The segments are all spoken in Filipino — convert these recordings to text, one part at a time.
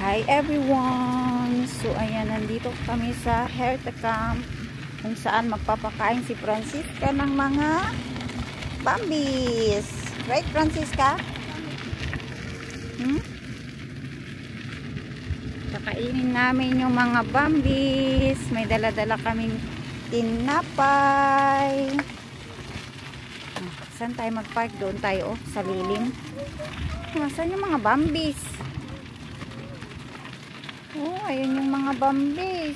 Hi everyone! So ayan, nandito kami sa Herta Camp kung saan magpapakain si Francisca ng mga Bambis. Right, Francisca? Kakainin namin yung mga Bambis. May dala-dala kaming tinapay. Saan tayo mag-park? Doon tayo, sa lilim. Saan yung mga Bambis? Oh, ayun yung mga Bambis.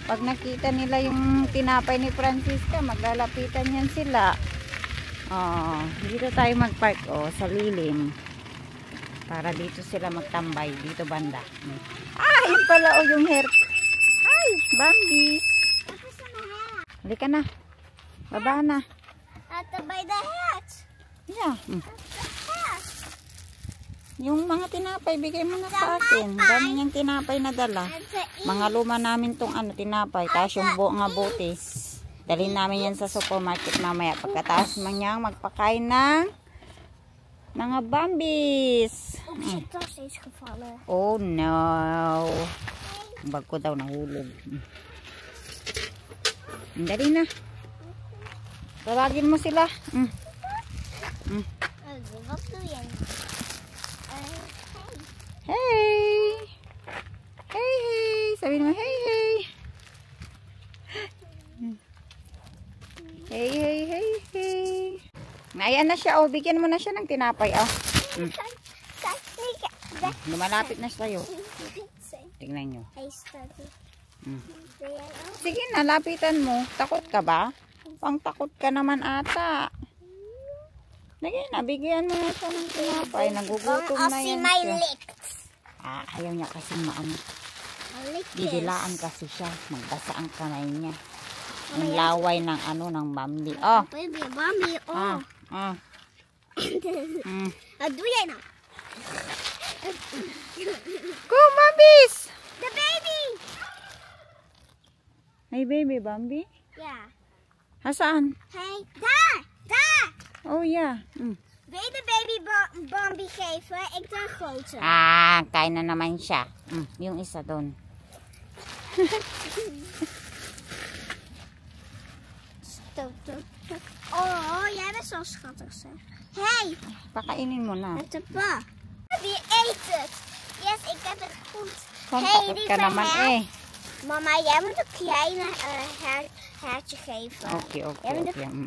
Pag nakita nila yung tinapay ni Francisca, maglalapitan yan sila. Oh, dito tayo mag-park, sa lilim. Para dito sila magtambay, dito banda. Yun pala yung hair. Ay, Bambis. Halika na. Baba na. By the hat. Yeah. Yung mga tinapay, bigay mo na sa akin. Dami niyang tinapay na dala. Mga luma namin tong tinapay. Tapos yung mga bote. Dalhin namin yan sa supermarket mamaya. Pagkatapos man niyang magpakain ng mga Bambis. Oh no. Ang bag ko daw nahulog. Dali na. Tawagin mo sila. Hey! Hey, hey! Sabihin mo, hey, hey! Hey, hey, hey, hey! Ayan na siya, bigyan mo na siya ng tinapay, Lumalapit na sa'yo. Tingnan nyo. Sige na, lapitan mo. Takot ka ba? Pang takot ka naman ata. Lagi na, bigyan mo na siya ng tinapay. Nagugutom na yan siya. Ayaw niya kasi maano. Didilaan kasi siya. Magbasa ang kamay niya. Ang laway ng ng Bambi. Baby, Bambi, Aduya na. Go, Bambis! The baby! Hey, baby Bambi? Yeah. Hasaan? Hey, daar! Daar! Oh, yeah. Weet de baby Bambi geven? Ik de grote. Kain na naman siya. Yung isa doon. Oh, jij bent zo schattig, zeg. Hey! Pakainin mo na. Het is pa. Wie eet het? Yes, ik heb het goed. Takot ka naman Mama, jij moet een kleine hertje geven. Okay.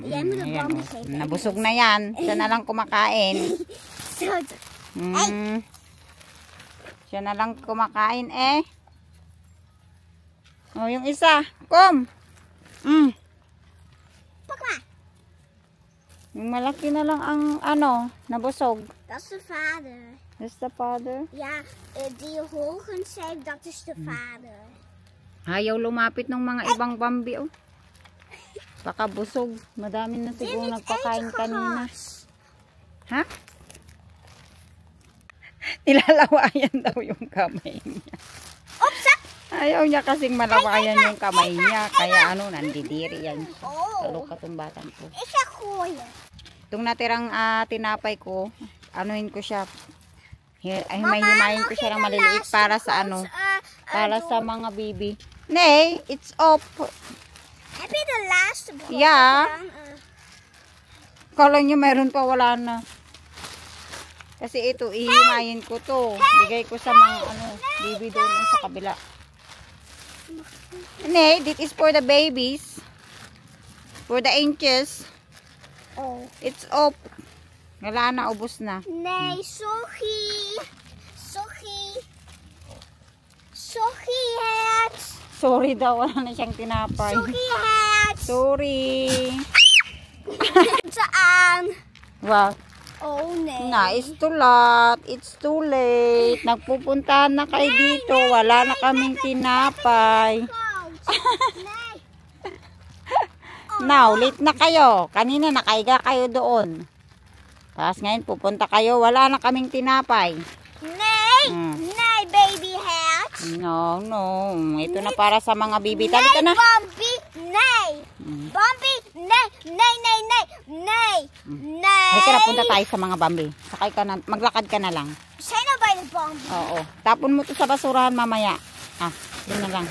Jij moet een Bambi geven. Nabusog na yan. Siya na lang kumakain. Siya na lang kumakain Oh, yung isa. Kom! Pakma! Yung malaki na lang ang nabusog. Dat is de vader. Is the father? Ja, die hogens heeft, dat is de vader. Ayaw lumapit ng mga ibang Bambi, Baka busog. Madami na siguro nagpakain kanina. Ha? Nilalawayan daw yung kamay niya. Ayaw niya kasing malawayan yung kamay niya. Kaya nandidiri yan siya. Kalok katong batang ko. Itong natirang tinapay ko, anuhin ko siya. Himayin ko siya ng maliliit para sa para sa mga baby. Nay, it's up. Heb je de laatste brood? Ja. Kala niyo meron pa, wala na. Kasi ito, ihimayin ko to. Bigay ko sa mga baby doon sa kabila. Nay, this is for the babies. For the inches. It's up. Wala na, ubos na. Nee, sorry. Sorry, het. Sorry daw, wala na siyang tinapay. Sorry, het. Sorry. Saan? Wow. Oh, nee. It's too late. It's too late. Nagpupuntahan na kayo dito. Wala na kaming tinapay. Nee. Now, late na kayo. Kanina nakaiga kayo doon. Tapos ngayon pupunta kayo. Wala na kaming tinapay. Nee. Nee, baby hat. No. Ito na para sa mga bibi. Tali ka na. Bambi. Nee. Bambi. Nee. Halika na, punta tayo sa mga Bambi. Sakay ka na. Maglakad ka na lang. We zijn al bij de bomb. Oo. Tapon mo to sa basurahan mamaya. Ah, yun na lang.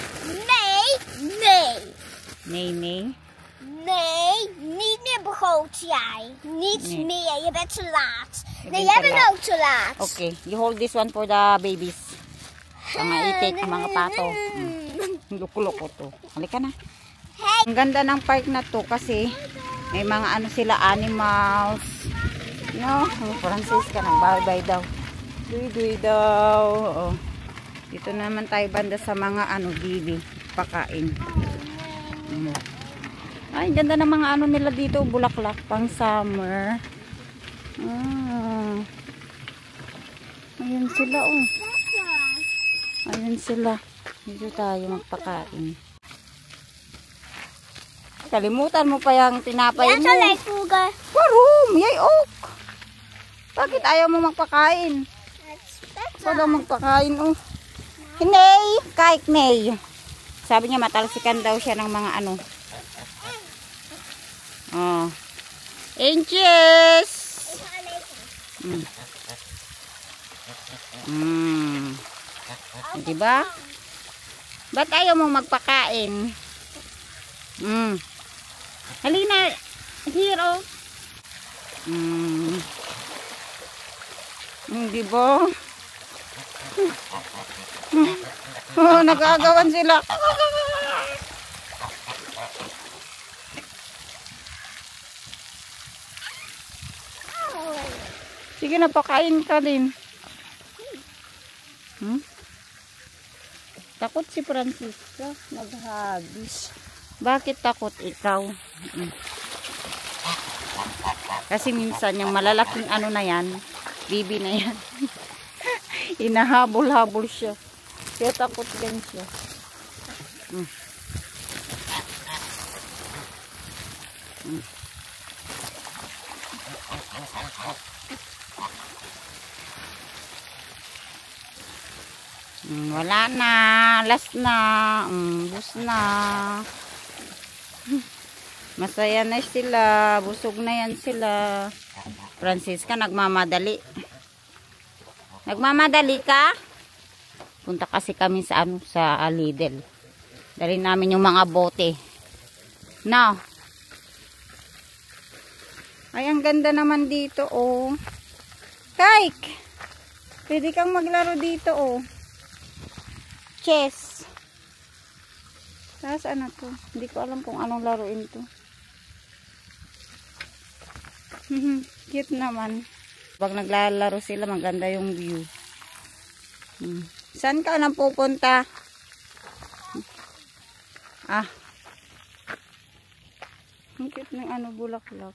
Nee. Niet meer begroot jij. Niet Nee. meer, je bent te laat. Je Nee, bent jij te bent laat. ook te laat. Okay, you hold this one for the babies. Mga itik, mga pato. Loko-loko to. Halika na. Hey. Ang ganda ng park na to kasi may mga ano sila, animals. No, Francisca, nagbabay daw. Duy daw. Oo. Dito naman tayo banda sa mga ano, bibi. Pakain. Ay, ganda ng mga ano nila dito. Bulaklak pang summer. Ayan sila, oh. Ayan sila. Dito tayo magpakain. Kalimutan mo pa yung tinapay Ja, mo. zo leuk voegen. Warum? Yay, ok. Bakit ayaw mo magpakain? Ikaw daw magpakain, oh. Hinay! Kahit nay. Sabi niya matalsikan daw siya ng mga ano. Oh. Inches! Diba? Ba't ayaw mo magpakain? Halina. Here, oh. Diba? Oh, nagagawan sila. Sige na, pakain ka din. Takot si Francisca. Naghagis. Bakit takot ikaw? Kasi minsan yung malalaking ano na yan, bibi na yan. Inahabol-habol siya. Kaya takot din siya. Wala na. Last na. Bus na. Masaya na sila. Busog na yan sila. Francisca, nagmamadali. Nagmamadali ka? Punta kasi kami sa ano, sa Lidl. Dali namin yung mga bote. Now. Ay, ang ganda naman dito, oh. Kike! Pwede kang maglaro dito, oh. Chess. Tapos ano to? Hindi ko alam kung anong laruin to. Cute naman. Pag naglalaro sila, maganda yung view. Saan ka nang pupunta? Ang cute ng ano, bulaklak.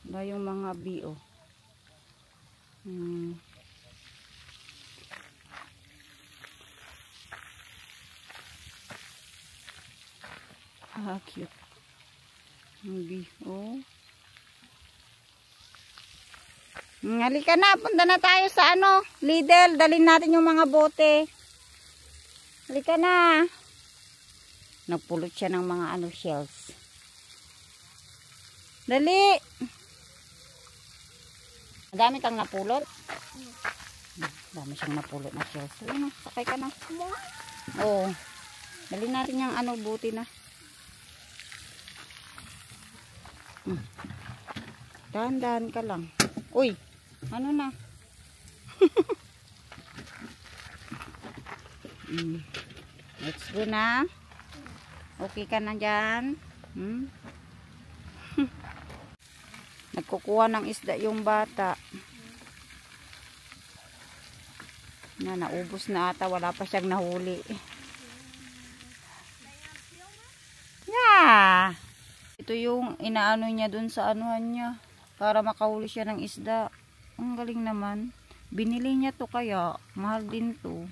Ba yung mga bio. Cute. Ang bio. Halika na, punta na tayo sa ano, Lidl. Dalhin natin yung mga bote. Halika na. Nagpulot siya ng mga ano, shells. Dali. Madami kang napulot? Dami siyang napulot na shells. Dali na, sakay ka na. Oo. Dali natin yung ano, buti na. Dahan-dahan ka lang. Uy, ano na? Let's go na. Okay ka na dyan? Nagkukuha ng isda yung bata. Naubos na ata. Wala pa siyang nahuli. Yeah! Ito yung inaano niya dun sa anuhan niya. Para makahuli siya ng isda. Ang galing naman. Binili niya to kaya. Mahal din to.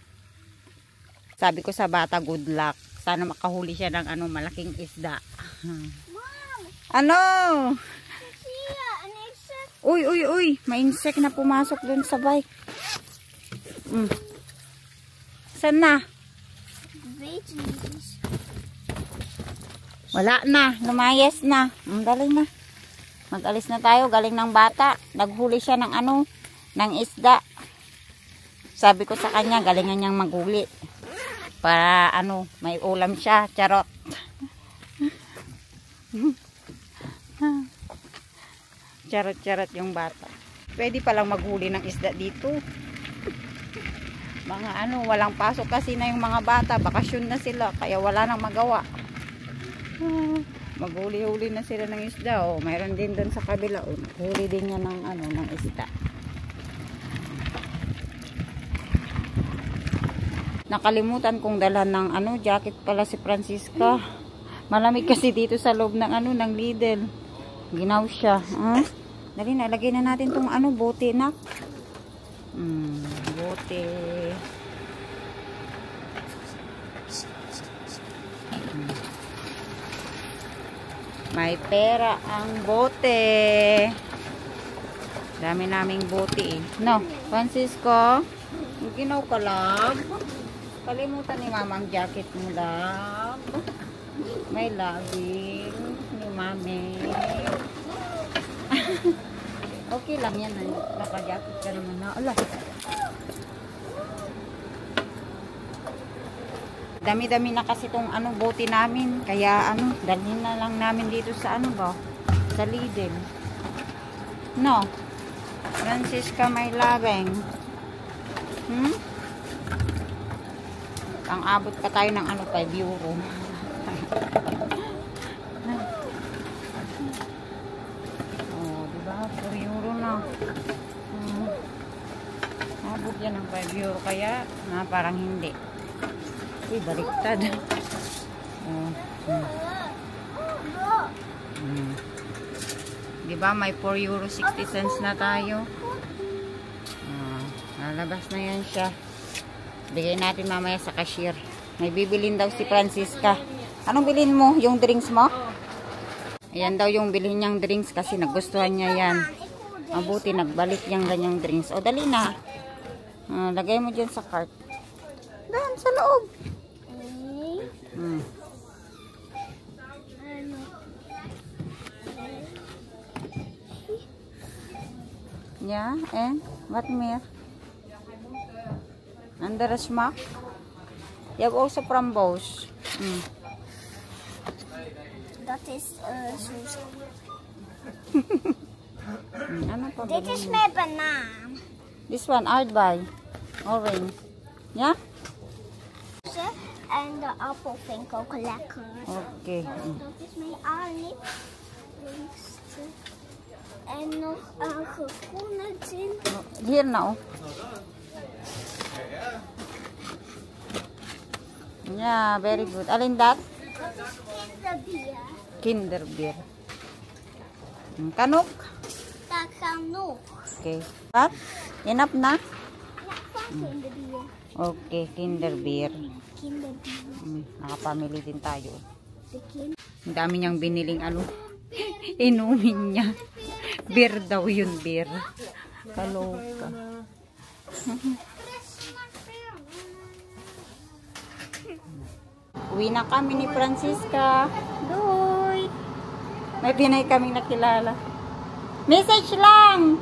Sabi ko sa bata, good luck. Sana makahuli siya ng ano, malaking isda. Mom! Ano? An insect. Uy. May insect na pumasok dun sa bike. Saan na? Weet niet. Wala na. Lumayas na. Galing na. Mag-alis na tayo. Galing ng bata. Naghuli siya ng ano, ng isda. Sabi ko sa kanya, galingan niyang maghuli. Para ano, may ulam siya. Charot. Charot-charot yung bata. Pwede palang maghuli ng isda dito. Mga ano, walang pasok kasi na yung mga bata. Bakasyon na sila, kaya wala nang magawa. Maghuli-huli na sila ng isda. Oh, mayroon din doon sa kabila. Oh, huli din niya ng ano, ng isda. Nakalimutan kong dalhan ng ano, jacket pala si Francisca. Malamig kasi dito sa loob ng ano, ng Lidl. Ginaw siya. Dali na, lagay na natin tong ano, bote na. Bote. May pera ang bote. Dami naming bote eh. No, Francisco, ginaw ka lang. Kalimutan ni mama ang jacket mo lang. May laging ni mami. Okay lang yan. Naka-jacket ka naman na. Ala. Dami-dami na kasi tong ano, bote namin. Kaya ano, dalhin na lang namin dito sa ano ba? Sa Lidl. No. Francisca, may labeng. Ang abot pa tayo ng ano, 5 euro. Oh, diba? 4 euro na. Abot yan ng 5 euro. Kaya, parang hindi. Uy, baliktad. Diba? May 4 euro 60 cents na tayo. Lalabas na yan siya. Bigay natin mamaya sa cashier. May bibilin daw si Francisca. Anong bilhin mo? Yung drinks mo? Ayan daw yung bilhin niyang drinks kasi nagustuhan niya yan. Mabuti nagbalik yung ganyang drinks. O dali na. Lagay mo dyan sa cart. Doon sa loob. Yeah, and what more? Under a smack. You have also from Bosch. Dat is soos. Ano pa Dit is mijn banaan. This one, aardbei. Orange. Ja? En de appel vind ik ook lekker. Okay. Dat is mijn aanlip. En nog een groene zin. Hier nou. Yeah, very good. Alin dat? Dat is kinderbier. Kinderbeer. Kanok? Dat gaan nog. Okay. What? Enough na? Ja, van kinderbier. Okay, kinderbeer. Kinderbier. Nakapamili din tayo. De kind. Ang dami niyang biniling ano. Inumin niya. Beer daw yun, beer. Kaloka. Uwi na kami ni Francisca. Doy! May Pinay kaming nakilala. Message lang!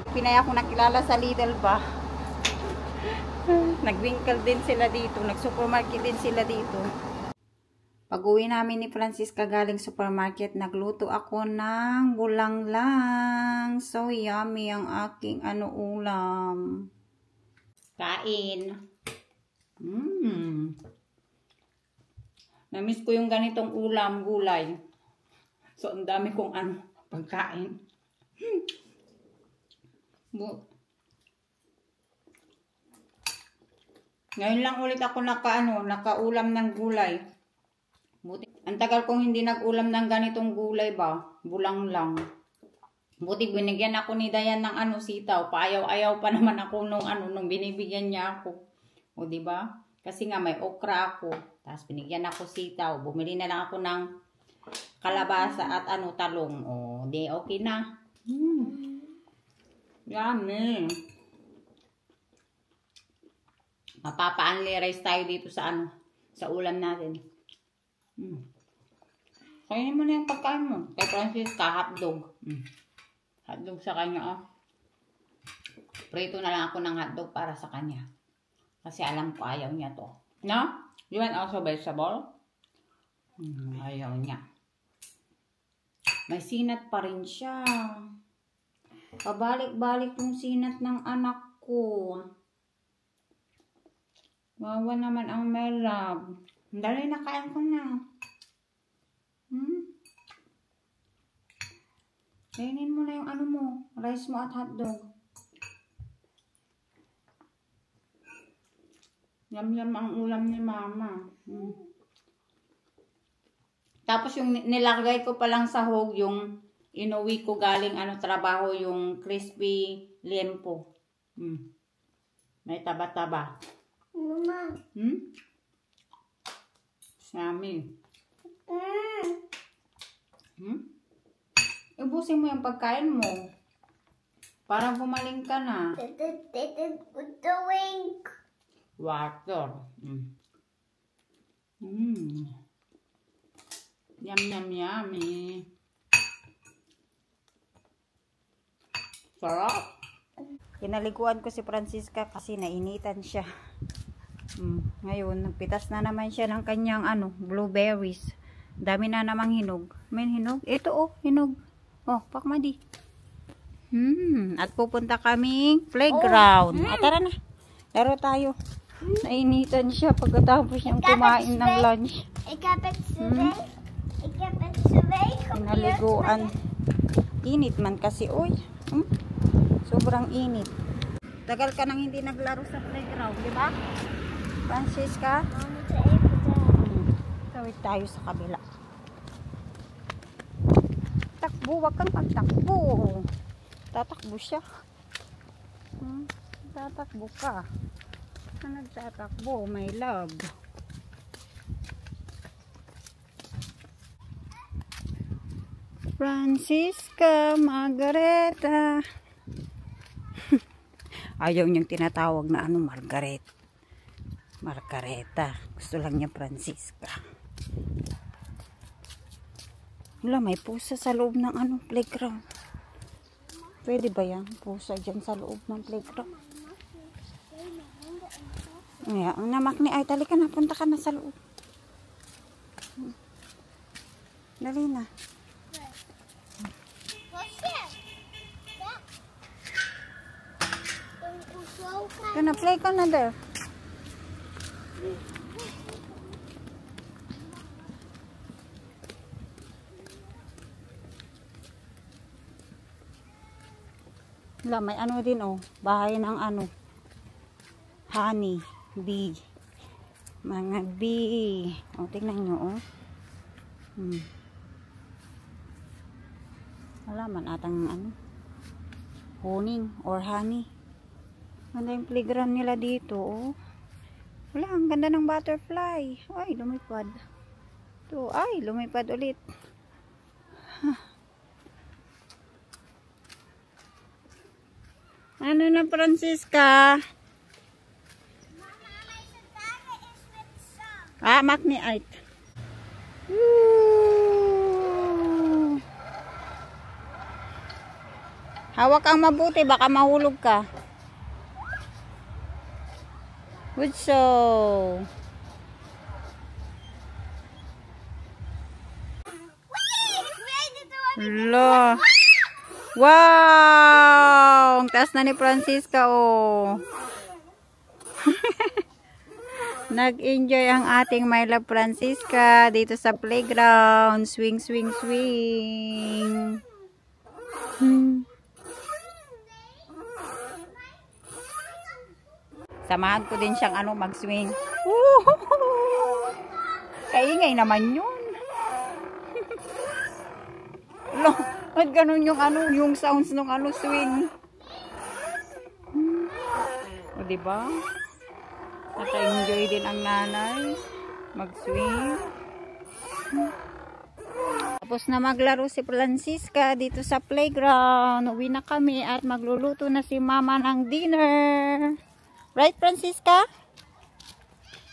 Pinay ako nakilala sa Lidl ba? Nagwinkle din sila dito. Nag-supermarket din sila dito. Pag-uwi namin ni Francisca galing supermarket, nagluto ako ng bulanglang. So yummy ang aking ulam. Kain. Namiss ko yung ganitong ulam, gulay. So, ang dami kong pagkain. Ngayon lang ulit ako nakaulam ng gulay. Buti, ang tagal kong hindi nag-ulam ng ganitong gulay ba? Bulang lang. Buti binigyan ako ni Dayan ng sitaw. Paayaw-ayaw pa naman ako nung binibigyan niya ako. O diba? Kasi nga may okra ako. Tapos binigyan ako sitaw. Bumili na lang ako ng kalabasa at talong. O, di okay na. Yummy. Mapapa-only rice tayo dito sa sa ulam natin. Kainin mo na yung pagkain mo. Kay Francisca, hotdog. Hotdog sa kanya, Prito na lang ako ng hotdog para sa kanya. Kasi alam ko ayaw niya to. No? You want also vegetable? Ayaw niya. May sinat pa rin siya. Pabalik-balik yung sinat ng anak ko. Wawa naman ang Melab. Dali na, kain ko na. Kainin mo na yung ano mo. Rice mo at hotdog. Yum-yum ang ulam ni Mama. Tapos yung nilagay ko pa lang sa hog, yung inuwi ko galing trabaho, yung crispy liempo. May taba-taba. Mama. Yummy. Ubusin mo yung pagkain mo. Para gumaling ka na. Water. Yum, yum, yummy. Sarap. Pinaliguan ko si Francisca kasi nainitan siya. Ngayon, nagpitas na naman siya ng kanyang blueberries. Dami na namang hinog. May hinog? Ito hinog. Pakmadi. At pupunta kaming playground. Tara na. Laro tayo. Nainitan siya pagkatapos niyang kumain ng lunch. Pinaliguan. Init man kasi, sobrang init. Tagal ka nang hindi naglaro sa playground, di ba? Francisca? Tawid tayo sa kabila. Takbo, wag kang pagtakbo. Tatakbo siya. Tatakbo ka. Nagtatakbo, my love. Francisca Margareta. Ayaw niyang tinatawag na Margareta. Gusto lang niya Francisca. Wala, may pusa sa loob ng playground. Pwede ba yan? Pusa dyan sa loob ng playground. Ang namak ni ay, tali ka na, punta ka na sa loob. Dali na. Gonna play ka na there. Wala, may din bahay ng honey bee. Mga bee. Tingnan nyo wala man atang honing or honey. Ganda yung playground nila dito wala, ang ganda ng butterfly. Ay, lumipad. Lumipad ulit. Ano na, Francisca? Magni-ite. Hawak kang mabuti, baka mahulog ka. Good show. Lo. Wow! Ang taas na ni Francisca Nag-enjoy ang ating my love Francisca dito sa playground. Swing, swing, swing. Samahan ko din siyang mag-swing. Kaingay naman yun. At ganun yung yung sounds ng swing. Diba? Naka-enjoy din ang nanay mag-swing. Tapos na maglaro si Francisca dito sa playground. Uwi na kami at magluluto na si Mama ng dinner. Right, Francisca?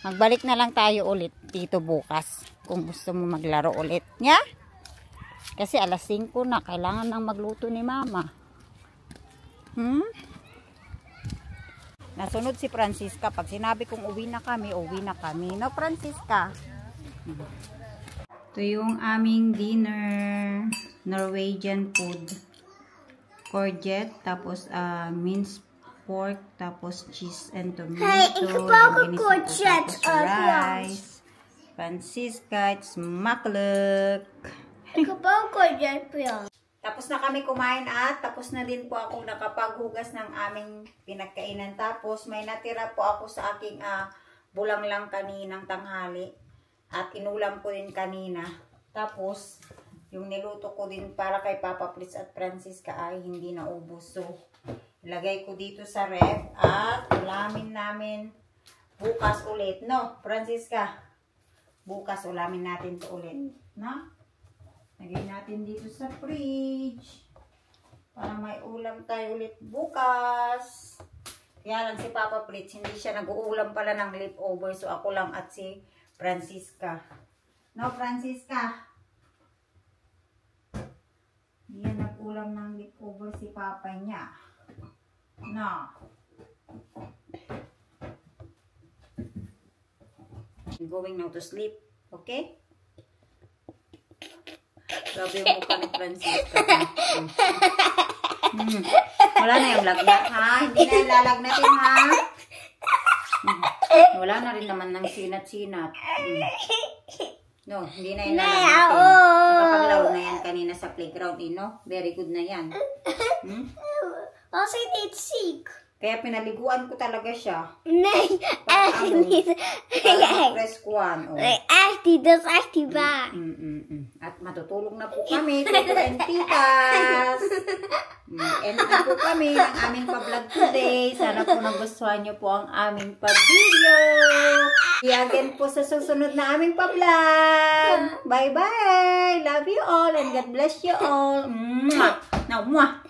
Magbalik na lang tayo ulit dito bukas kung gusto mo maglaro ulit. Yeah? Kasi alas 5 na. Kailangan nang magluto ni Mama. Nasunod si Francisca. Pag sinabi kong uwi na kami, uwi na kami. No, Francisca? Ito yung aming dinner. Norwegian food. Courgette, tapos minced pork, tapos cheese and tomato. Hey, ik heb ook een courgette, courgette, rice. Francisca, it's makkelijk. Ik heb ook courgette. Tapos na kami kumain at tapos na din po ako nakapaghugas ng aming pinagkainan. Tapos may natira po ako sa aking bulang lang kaninang tanghali. At inulam ko din kanina. Tapos yung niluto ko din para kay Papa Fritz at Francisca ay hindi naubos. So ilagay ko dito sa ref at ulamin namin bukas ulit. No, Francisca? Bukas ulamin natin to ulit. No? Lagay natin dito sa fridge para may ulam tayo ulit bukas. Kaya lang si Papa Fritz, hindi siya nag-uulam pala ng leftover. So ako lang at si Francisca. No, Francisca? Hindi yan nag-ulam ng leftover si Papa niya. No. I'm going now to sleep. Okay? Grabe yung mukha ni Francisca. Wala na yung lagnat, ha? Hindi na yung lalagnatin, ha? Wala na rin naman ng sinat-sinat. No, hindi na yung lalagnatin. Nakapaglaro na yan kanina sa playground, no? Very good na yan. Was hij niet ziek? Kaya pinaliguan ko talaga siya. Nee, echt niet. Press 1. Oh. Nee, echt niet. Dat is echt niet waar. At matutulog na po kami, Tito and Titas. End na po kami ng aming pa-vlog today. Sana po nagustuhan nyo po ang aming pa-video. Again po sa susunod na aming pa-vlog. Bye-bye. Love you all and God bless you all. Now, mwah.